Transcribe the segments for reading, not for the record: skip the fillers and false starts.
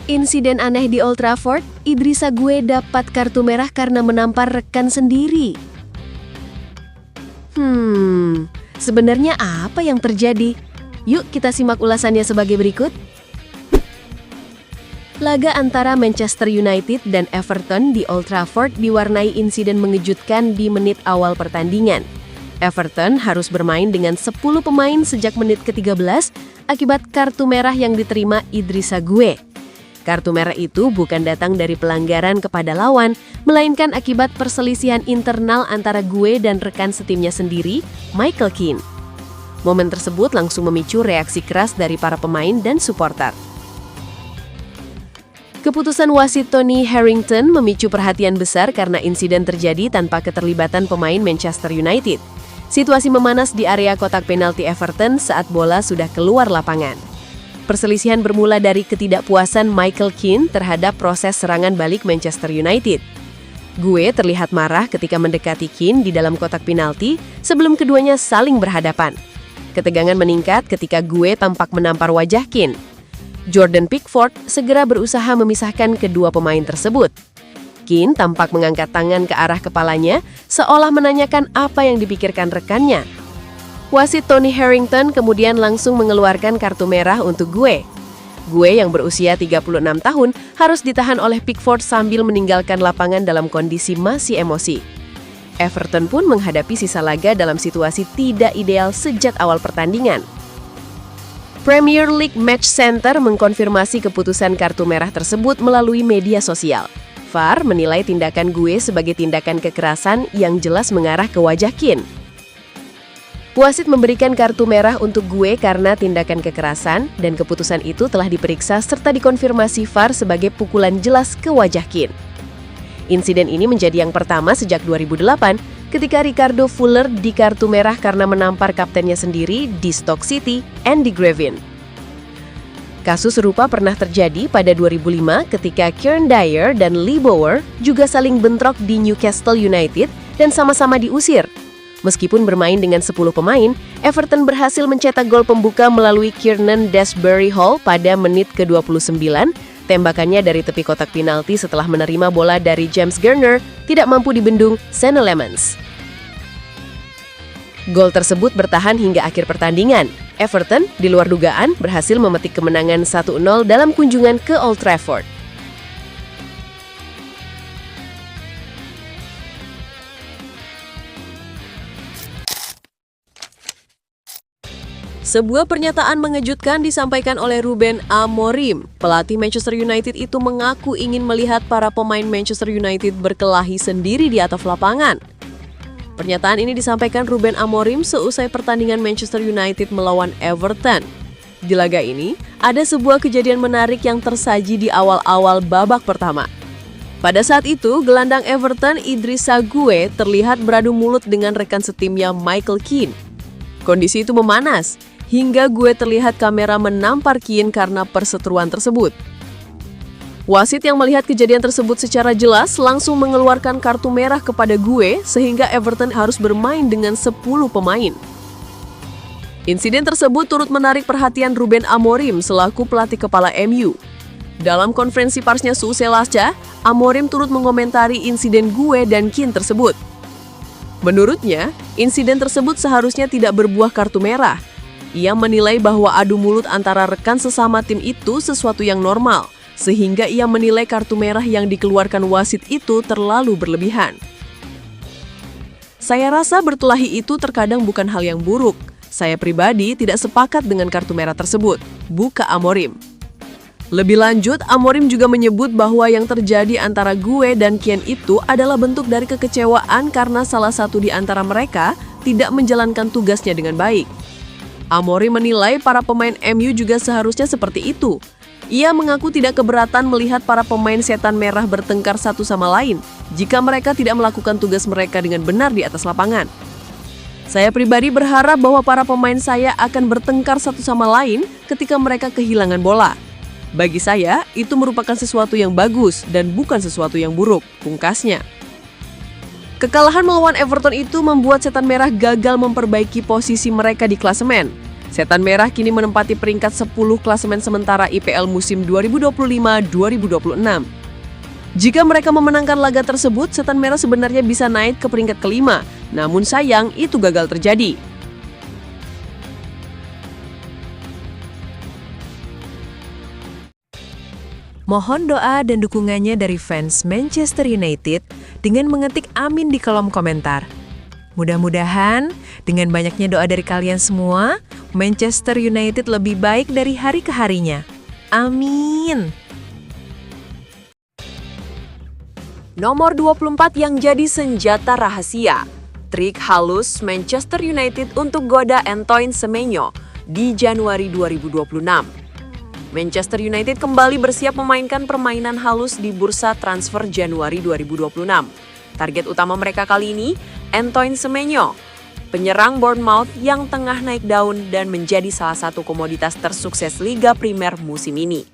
Insiden aneh di Old Trafford, Idrissa Gueye dapat kartu merah karena menampar rekan sendiri. Sebenarnya apa yang terjadi? Yuk kita simak ulasannya sebagai berikut. Laga antara Manchester United dan Everton di Old Trafford diwarnai insiden mengejutkan di menit awal pertandingan. Everton harus bermain dengan 10 pemain sejak menit ke-13 akibat kartu merah yang diterima Idrissa Gueye. Kartu merah itu bukan datang dari pelanggaran kepada lawan, melainkan akibat perselisihan internal antara Gueye dan rekan setimnya sendiri, Michael Keane. Momen tersebut langsung memicu reaksi keras dari para pemain dan supporter. Keputusan wasit Tony Harrington memicu perhatian besar karena insiden terjadi tanpa keterlibatan pemain Manchester United. Situasi memanas di area kotak penalti Everton saat bola sudah keluar lapangan. Perselisihan bermula dari ketidakpuasan Michael Keane terhadap proses serangan balik Manchester United. Gueye terlihat marah ketika mendekati Keane di dalam kotak penalti sebelum keduanya saling berhadapan. Ketegangan meningkat ketika Gueye tampak menampar wajah Keane. Jordan Pickford segera berusaha memisahkan kedua pemain tersebut. Keane tampak mengangkat tangan ke arah kepalanya, seolah menanyakan apa yang dipikirkan rekannya. Wasit Tony Harrington kemudian langsung mengeluarkan kartu merah untuk Gueye. Gueye yang berusia 36 tahun harus ditahan oleh Pickford sambil meninggalkan lapangan dalam kondisi masih emosi. Everton pun menghadapi sisa laga dalam situasi tidak ideal sejak awal pertandingan. Premier League Match Center mengkonfirmasi keputusan kartu merah tersebut melalui media sosial. VAR menilai tindakan Gueye sebagai tindakan kekerasan yang jelas mengarah ke wajah Keane. Wasit memberikan kartu merah untuk Gueye karena tindakan kekerasan dan keputusan itu telah diperiksa serta dikonfirmasi VAR sebagai pukulan jelas ke wajah Keane. Insiden ini menjadi yang pertama sejak 2008 ketika Ricardo Fuller di kartu merah karena menampar kaptennya sendiri di Stoke City, Andy Gravin. Kasus serupa pernah terjadi pada 2005 ketika Kieran Dyer dan Lee Bower juga saling bentrok di Newcastle United dan sama-sama diusir. Meskipun bermain dengan 10 pemain, Everton berhasil mencetak gol pembuka melalui Kiernan Desbury Hall pada menit ke-29. Tembakannya dari tepi kotak penalti setelah menerima bola dari James Garner tidak mampu dibendung Senne Lammens. Gol tersebut bertahan hingga akhir pertandingan. Everton, di luar dugaan, berhasil memetik kemenangan 1-0 dalam kunjungan ke Old Trafford. Sebuah pernyataan mengejutkan disampaikan oleh Ruben Amorim. Pelatih Manchester United itu mengaku ingin melihat para pemain Manchester United berkelahi sendiri di atas lapangan. Pernyataan ini disampaikan Ruben Amorim seusai pertandingan Manchester United melawan Everton. Di laga ini, ada sebuah kejadian menarik yang tersaji di awal-awal babak pertama. Pada saat itu, gelandang Everton Idrissa Gueye terlihat beradu mulut dengan rekan setimnya Michael Keane. Kondisi itu memanas, hingga Gueye terlihat kamera menampar Keane karena perseteruan tersebut. Wasit yang melihat kejadian tersebut secara jelas langsung mengeluarkan kartu merah kepada Gueye sehingga Everton harus bermain dengan 10 pemain. Insiden tersebut turut menarik perhatian Ruben Amorim selaku pelatih kepala MU. Dalam konferensi persnya seusai laga, Amorim turut mengomentari insiden Gueye dan Keane tersebut. Menurutnya, insiden tersebut seharusnya tidak berbuah kartu merah. Ia menilai bahwa adu mulut antara rekan sesama tim itu sesuatu yang normal, sehingga ia menilai kartu merah yang dikeluarkan wasit itu terlalu berlebihan. Saya rasa berkelahi itu terkadang bukan hal yang buruk. Saya pribadi tidak sepakat dengan kartu merah tersebut, buka Amorim. Lebih lanjut, Amorim juga menyebut bahwa yang terjadi antara Gueye dan Keane itu adalah bentuk dari kekecewaan karena salah satu di antara mereka tidak menjalankan tugasnya dengan baik. Amorim menilai para pemain MU juga seharusnya seperti itu. Ia mengaku tidak keberatan melihat para pemain setan merah bertengkar satu sama lain jika mereka tidak melakukan tugas mereka dengan benar di atas lapangan. Saya pribadi berharap bahwa para pemain saya akan bertengkar satu sama lain ketika mereka kehilangan bola. Bagi saya, itu merupakan sesuatu yang bagus dan bukan sesuatu yang buruk, pungkasnya. Kekalahan melawan Everton itu membuat setan merah gagal memperbaiki posisi mereka di klasemen. Setan Merah kini menempati peringkat 10 klasemen sementara IPL musim 2025-2026. Jika mereka memenangkan laga tersebut, Setan Merah sebenarnya bisa naik ke peringkat kelima, namun sayang itu gagal terjadi. Mohon doa dan dukungannya dari fans Manchester United dengan mengetik amin di kolom komentar. Mudah-mudahan dengan banyaknya doa dari kalian semua, Manchester United lebih baik dari hari ke harinya. Amin. Nomor 24 yang jadi senjata rahasia. Trik halus Manchester United untuk goda Antoine Semenyo di Januari 2026. Manchester United kembali bersiap memainkan permainan halus di bursa transfer Januari 2026. Target utama mereka kali ini, Antoine Semenyo, penyerang Bournemouth yang tengah naik daun dan menjadi salah satu komoditas tersukses Liga Primer musim ini.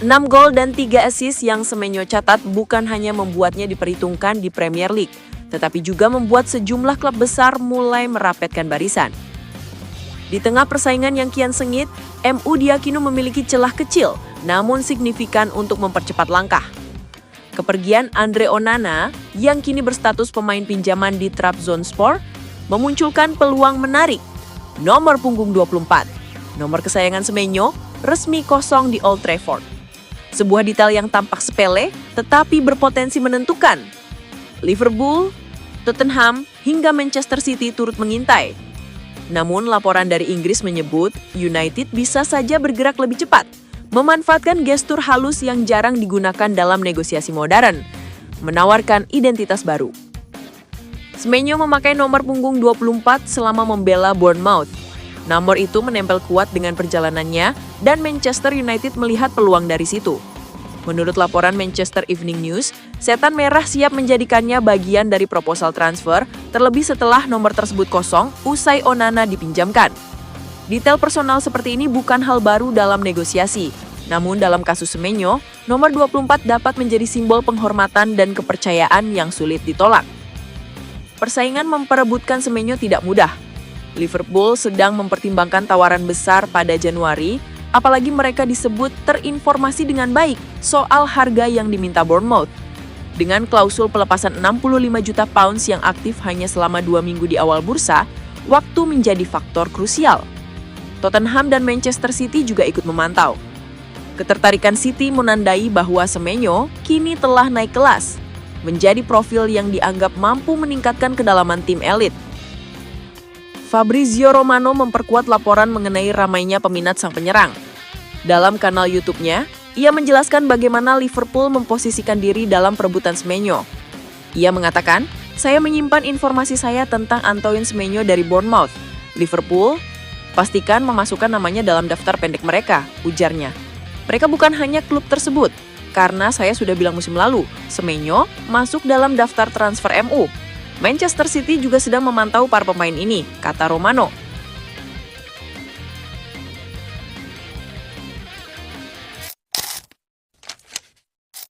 6 gol dan 3 assist yang Semenyo catat bukan hanya membuatnya diperhitungkan di Premier League, tetapi juga membuat sejumlah klub besar mulai merapetkan barisan. Di tengah persaingan yang kian sengit, MU diyakini memiliki celah kecil, namun signifikan untuk mempercepat langkah. Kepergian Andre Onana, yang kini berstatus pemain pinjaman di Trabzonspor, memunculkan peluang menarik. Nomor punggung 24, nomor kesayangan Semenyo, resmi kosong di Old Trafford. Sebuah detail yang tampak sepele, tetapi berpotensi menentukan. Liverpool, Tottenham, hingga Manchester City turut mengintai. Namun laporan dari Inggris menyebut United bisa saja bergerak lebih cepat, memanfaatkan gestur halus yang jarang digunakan dalam negosiasi modern, menawarkan identitas baru. Semenyo memakai nomor punggung 24 selama membela Bournemouth. Nomor itu menempel kuat dengan perjalanannya dan Manchester United melihat peluang dari situ. Menurut laporan Manchester Evening News, Setan Merah siap menjadikannya bagian dari proposal transfer, terlebih setelah nomor tersebut kosong usai Onana dipinjamkan. Detail personal seperti ini bukan hal baru dalam negosiasi. Namun dalam kasus Semenyo, nomor 24 dapat menjadi simbol penghormatan dan kepercayaan yang sulit ditolak. Persaingan memperebutkan Semenyo tidak mudah. Liverpool sedang mempertimbangkan tawaran besar pada Januari, apalagi mereka disebut terinformasi dengan baik soal harga yang diminta Bournemouth. Dengan klausul pelepasan 65 juta pounds yang aktif hanya selama 2 minggu di awal bursa, waktu menjadi faktor krusial. Tottenham dan Manchester City juga ikut memantau. Ketertarikan City menandai bahwa Semenyo kini telah naik kelas, menjadi profil yang dianggap mampu meningkatkan kedalaman tim elit. Fabrizio Romano memperkuat laporan mengenai ramainya peminat sang penyerang. Dalam kanal YouTube-nya, ia menjelaskan bagaimana Liverpool memposisikan diri dalam perebutan Semenyo. Ia mengatakan, "Saya menyimpan informasi saya tentang Antoine Semenyo dari Bournemouth. Liverpool, pastikan memasukkan namanya dalam daftar pendek mereka," ujarnya. "Mereka bukan hanya klub tersebut, karena saya sudah bilang musim lalu, Semenyo masuk dalam daftar transfer MU. Manchester City juga sedang memantau para pemain ini," kata Romano.